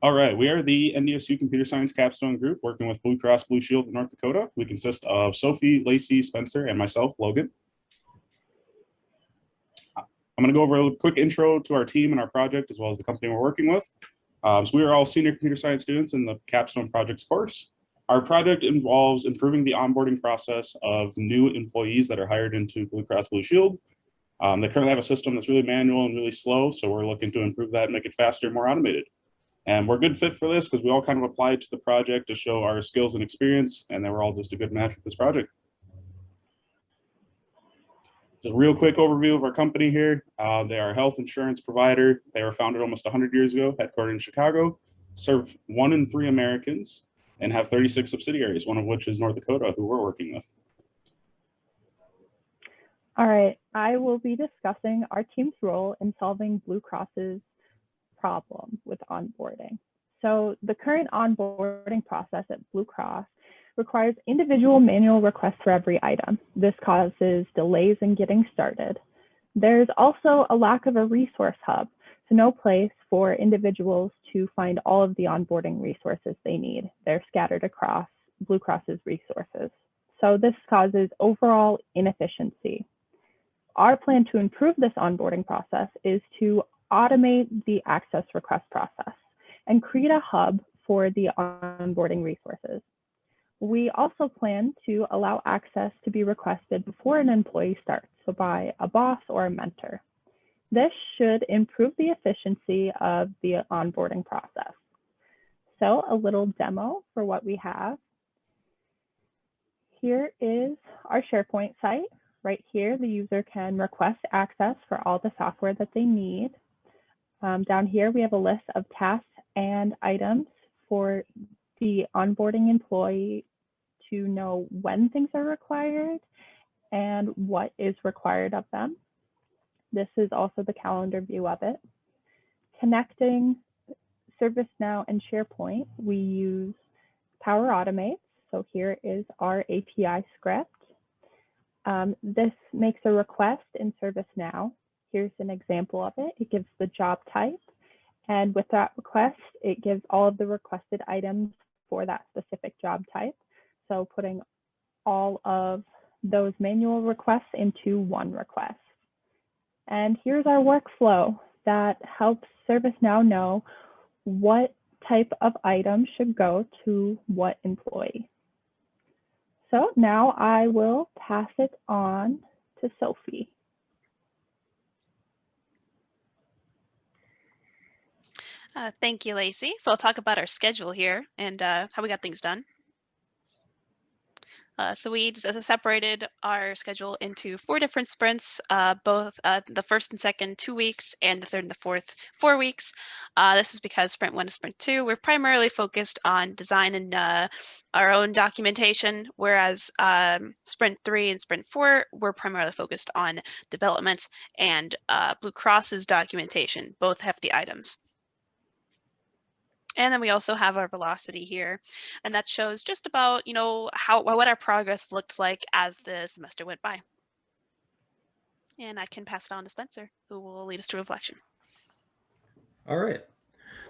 All right, we are the NDSU Computer Science Capstone group working with Blue Cross Blue Shield of North Dakota. We consist of Sophie, Lacey, Spencer, and myself, Logan. I'm going to go over a quick intro to our team and our project, as well as the company we're working with. So we are all senior computer science students in the Capstone Projects course. Our project involves improving the onboarding process of new employees that are hired into Blue Cross Blue Shield. They currently have a system that's really manual and really slow, so we're looking to improve that and make it faster and more automated. And we're a good fit for this because we all kind of applied to the project to show our skills and experience, and they were all just a good match with this project. It's a real quick overview of our company here. They are a health insurance provider. They were founded almost 100 years ago, headquartered in Chicago, serve 1 in 3 Americans, and have 36 subsidiaries, one of which is North Dakota, who we're working with. All right, I will be discussing our team's role in solving Blue Cross's problem with onboarding. So the current onboarding process at Blue Cross requires individual manual requests for every item. This causes delays in getting started. There's also a lack of a resource hub, so no place for individuals to find all of the onboarding resources they need. They're scattered across Blue Cross's resources. So this causes overall inefficiency. Our plan to improve this onboarding process is to automate the access request process and create a hub for the onboarding resources. We also plan to allow access to be requested before an employee starts, so by a boss or a mentor. This should improve the efficiency of the onboarding process. So a little demo for what we have. Here is our SharePoint site. Right here, the user can request access for all the software that they need. Down here, we have a list of tasks and items for the onboarding employee to know when things are required and what is required of them. This is also the calendar view of it. Connecting ServiceNow and SharePoint, we use Power Automate. So here is our API script. This makes a request in ServiceNow. Here's an example of it. It gives the job type. And with that request, it gives all of the requested items for that specific job type. So putting all of those manual requests into one request. And here's our workflow that helps ServiceNow know what type of item should go to what employee. So now I will pass it on to Sophie. Thank you, Lacey. So I'll talk about our schedule here and how we got things done. So we separated our schedule into 4 different sprints, both the first and second 2 weeks and the third and the fourth 4 weeks. This is because sprint 1 and sprint 2, we're primarily focused on design and our own documentation, whereas sprint 3 and sprint 4, we're primarily focused on development and Blue Cross's documentation, both hefty items. And then we also have our velocity here, and that shows just about, what our progress looked like as the semester went by. And I can pass it on to Spencer, who will lead us to reflection. All right.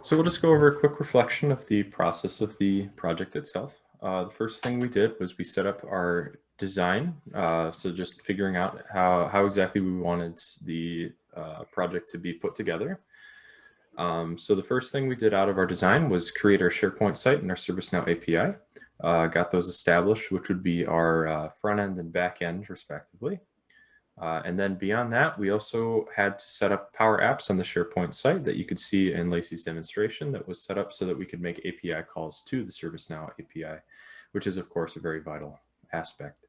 So we'll just go over a quick reflection of the process of the project itself. The first thing we did was we set up our design. So just figuring out how exactly we wanted the project to be put together. So the first thing we did out of our design was create our SharePoint site and our ServiceNow API. Got those established, which would be our front end and back end respectively. And then beyond that, we also had to set up Power Apps on the SharePoint site that you could see in Lacey's demonstration that was set up so that we could make API calls to the ServiceNow API, which is of course a very vital aspect.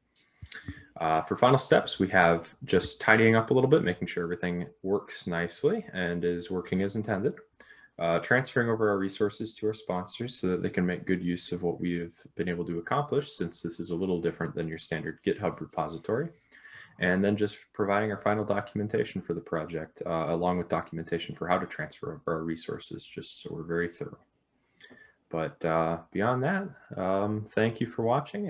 For final steps, we have just tidying up a little bit, making sure everything works nicely and is working as intended. Transferring over our resources to our sponsors so that they can make good use of what we have been able to accomplish, since this is a little different than your standard GitHub repository. And then just providing our final documentation for the project, along with documentation for how to transfer our resources, just so we're very thorough. But beyond that, thank you for watching.